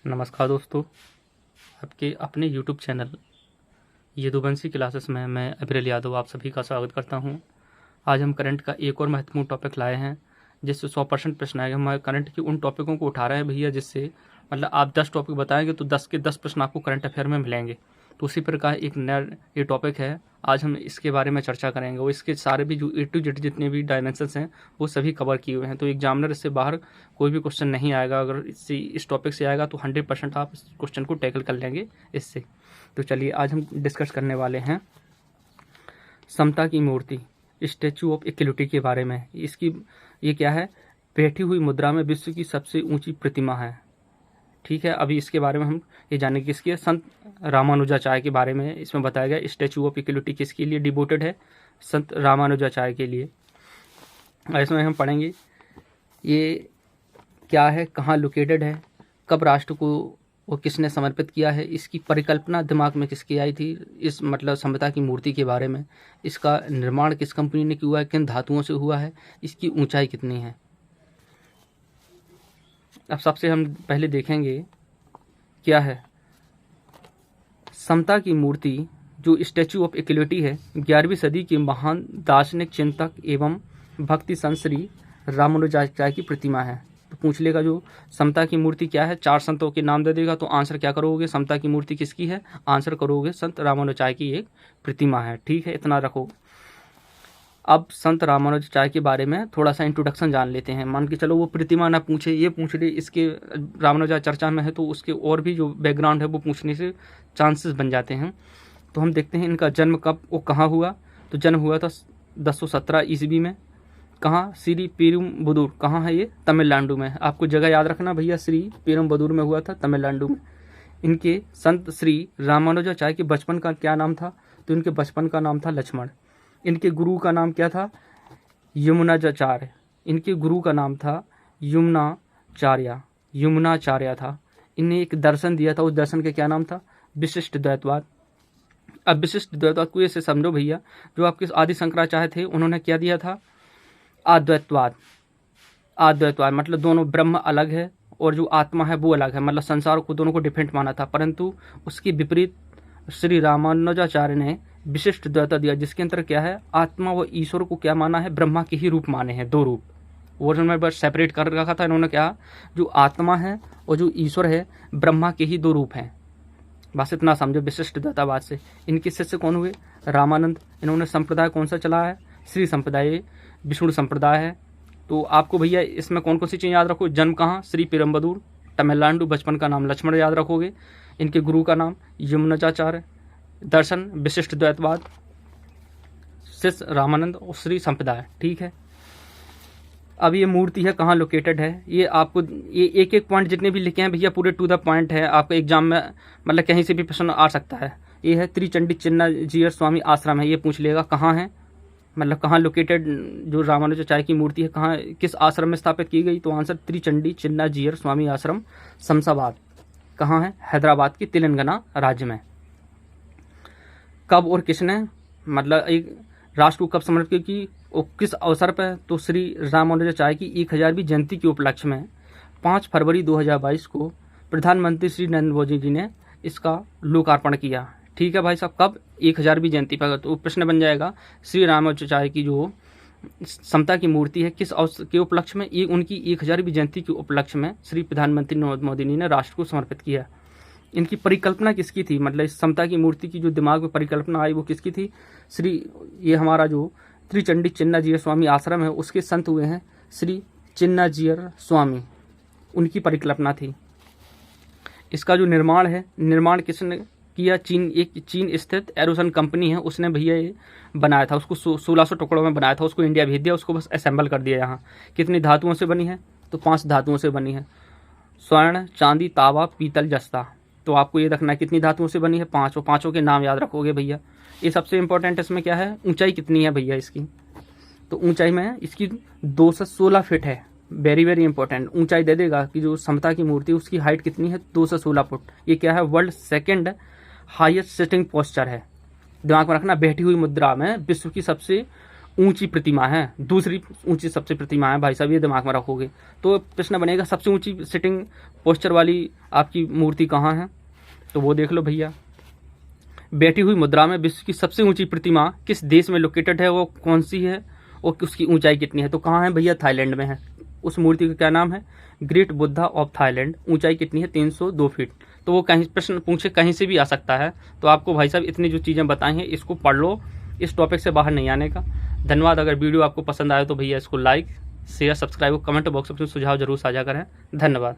नमस्कार दोस्तों, आपके अपने YouTube चैनल यदुवंशी क्लासेस में मैं अभिरल यादव आप सभी का स्वागत करता हूं। आज हम करंट का एक और महत्वपूर्ण टॉपिक लाए हैं जिससे 100% प्रश्न आएगा। हम करंट के उन टॉपिकों को उठा रहे हैं भैया जिससे मतलब आप 10 टॉपिक बताएंगे तो 10 के 10 प्रश्न आपको करंट अफेयर में मिलेंगे। तो उसी प्रकार एक नया ये टॉपिक है, आज हम इसके बारे में चर्चा करेंगे और इसके सारे भी जो A to Z जितने भी डायमेंशंस हैं वो सभी कवर किए हुए हैं। तो एग्जामिनर इससे बाहर कोई भी क्वेश्चन नहीं आएगा। अगर इस टॉपिक से आएगा तो 100% आप इस क्वेश्चन को टैकल कर लेंगे इससे। तो चलिए आज हम डिस्कस करने वाले हैं समता की मूर्ति, स्टैचू ऑफ इक्वलिटी के बारे में। ये क्या है? बैठी हुई मुद्रा में विश्व की सबसे ऊंची प्रतिमा है। ठीक है, अभी इसके बारे में हम ये जानेंगे। किसकी है? संत रामानुजाचार्य के बारे में इसमें बताया गया। स्टैचू ऑफ इक्वलिटी किसके लिए डिवोटेड है? संत रामानुजाचार्य के लिए। इसमें हम पढ़ेंगे ये क्या है, कहाँ लोकेटेड है, कब राष्ट्र को वो किसने समर्पित किया है, इसकी परिकल्पना दिमाग में किसकी आई थी, इस मतलब समता की मूर्ति के बारे में, इसका निर्माण किस कंपनी ने किया है, किन धातुओं से हुआ है, इसकी ऊंचाई कितनी है। अब सबसे हम पहले देखेंगे क्या है समता की मूर्ति। जो स्टैचू ऑफ इक्वलिटी है 11वीं सदी के महान दार्शनिक चिंतक एवं भक्ति संत श्री रामानुजाचार्य की प्रतिमा है। तो पूछ लेगा जो समता की मूर्ति क्या है, 4 संतों के नाम दे देगा तो आंसर क्या करोगे, समता की मूर्ति किसकी है, आंसर करोगे संत रामानुजाचार्य की एक प्रतिमा है। ठीक है, इतना रखो। अब संत रामानुजाचार्य के बारे में थोड़ा सा इंट्रोडक्शन जान लेते हैं। मान के चलो वो प्रतिमा ना पूछे, ये पूछ ले इसके रामानुजाचार्य चर्चा में है तो उसके और भी जो बैकग्राउंड है वो पूछने से चांसेस बन जाते हैं। तो हम देखते हैं इनका जन्म कब और कहाँ हुआ। तो जन्म हुआ था 1017 ईस्वी में। कहाँ? श्री पेरुम्बदूर। कहाँ है ये? तमिलनाडु में। आपको जगह याद रखना भैया, श्री पेरुम्बदूर में हुआ था, तमिलनाडु में। इनके संत श्री रामानुजाचार्य के बचपन का क्या नाम था? तो इनके बचपन का नाम था लक्ष्मण। इनके गुरु का नाम क्या था? यमुनाचार्य। इनके गुरु का नाम था यमुनाचार्य था। इन्हें एक दर्शन दिया था, उस दर्शन का क्या नाम था? विशिष्ट द्वैतवाद। अब विशिष्ट द्वैतवाद को ऐसे समझो भैया, जो आपके आदि शंकराचार्य थे उन्होंने क्या दिया था? अद्वैतवाद मतलब दोनों ब्रह्म अलग है और जो आत्मा है वो अलग है, मतलब संसार को दोनों को डिफरेंट माना था। परंतु उसके विपरीत श्री रामानुजाचार्य ने विशिष्ट द्वैतवाद दिया, जिसके अंदर क्या है, आत्मा व ईश्वर को क्या माना है? ब्रह्मा के ही रूप माने हैं, 2 रूप। ओरिजिनल में बस सेपरेट कर रखा था इन्होंने। क्या? जो आत्मा है और जो ईश्वर है ब्रह्मा के ही 2 रूप हैं। बस इतना समझो विशिष्ट द्वैतवाद से। इनके शिष्य कौन हुए? रामानंद। इन्होंने संप्रदाय कौन सा चलाया है? श्री संप्रदाय, विष्णु संप्रदाय है। तो आपको भैया इसमें कौन कौन सी चीज़ याद रखो? जन्म कहाँ? श्री पेरुम्बदूर, तमिलनाडु। बचपन का नाम लक्ष्मण याद रखोगे। इनके गुरु का नाम यमुनाचार्य। दर्शन विशिष्ट द्वैतवाद, शिष्य रामानंद और श्री संप्रदाय। ठीक है, अब ये मूर्ति है कहाँ लोकेटेड है, ये आपको ये एक पॉइंट जितने भी लिखे हैं भैया पूरे टू द पॉइंट है। आपका एग्जाम में मतलब कहीं से भी प्रश्न आ सकता है। ये है त्रिचंडी चिन्नाजीयर स्वामी आश्रम है। ये पूछ लेगा कहाँ है, मतलब कहाँ लोकेटेड जो रामानुजाचार्य की मूर्ति है, कहाँ किस आश्रम में स्थापित की गई। तो आंसर त्रिचंडी चिन्नाजीयर स्वामी आश्रम, शमशाबाद। कहाँ है? हैदराबाद की तेलंगाना राज्य में। कब और किसने मतलब एक राष्ट्र को कब समर्पित की और किस अवसर पर? तो श्री रामानुजाचार्य की 1000वीं जयंती के उपलक्ष्य में 5 फरवरी 2022 को प्रधानमंत्री श्री नरेंद्र मोदी जी ने इसका लोकार्पण किया। ठीक है भाई साहब, कब? 1000वीं जयंती पर। तो प्रश्न बन जाएगा श्री रामानुजाचार्य की जो समता की मूर्ति है किस अवसर के उपलक्ष्य में? ये उनकी 1000वीं जयंती के उपलक्ष्य में श्री प्रधानमंत्री नरेंद्र मोदी जी ने राष्ट्र को समर्पित किया। इनकी परिकल्पना किसकी थी? मतलब इस समता की मूर्ति की जो दिमाग में परिकल्पना आई वो किसकी थी? ये हमारा जो त्रिचंडी चिन्नाजीयर स्वामी आश्रम है उसके संत हुए हैं श्री चिन्नाजीयर स्वामी, उनकी परिकल्पना थी। इसका जो निर्माण किसने किया? चीन स्थित एरोसन कंपनी है, उसने भैया ये बनाया था। उसको 1600 टुकड़ों में बनाया था, उसको इंडिया भेज दिया, उसको बस असेंबल कर दिया यहाँ। कितनी धातुओं से बनी है? तो 5 धातुओं से बनी है, स्वर्ण, चांदी, तांबा, पीतल, जस्ता। तो आपको ये रखना है कितनी धातुओं से बनी है? 5। और 5 के नाम याद रखोगे भैया। ये सबसे इंपॉर्टेंट इसमें क्या है, ऊंचाई कितनी है भैया इसकी? तो ऊंचाई में इसकी 216 फीट है। Very very important. ऊंचाई दे देगा कि जो समता की मूर्ति उसकी हाइट कितनी है? 216 फुट। ये क्या है? World second highest sitting posture है। दिमाग में रखना, बैठी हुई मुद्रा में विश्व की सबसे ऊंची प्रतिमा है, दूसरी ऊंची सबसे प्रतिमा है भाई साहब, ये दिमाग में रखोगे। तो प्रश्न बनेगा सबसे ऊंची सिटिंग पोस्चर वाली आपकी मूर्ति कहाँ है, तो वो देख लो भैया। बैठी हुई मुद्रा में विश्व की सबसे ऊंची प्रतिमा किस देश में लोकेटेड है, वो कौन सी है और उसकी ऊंचाई कितनी है, तो कहाँ है भैया, थाईलैंड में है। उस मूर्ति का क्या नाम है, ग्रेट बुद्धा ऑफ थाईलैंड। ऊंचाई कितनी है, 302 फीट। तो वो कहीं प्रश्न पूछे कहीं से भी आ सकता है। तो आपको भाई साहब इतनी जो चीज़ें बताई हैं इसको पढ़ लो, इस टॉपिक से बाहर नहीं आने का। धन्यवाद। अगर वीडियो आपको पसंद आए तो भैया इसको like share subscribe comment box में सुझाव जरूर साझा करें। धन्यवाद।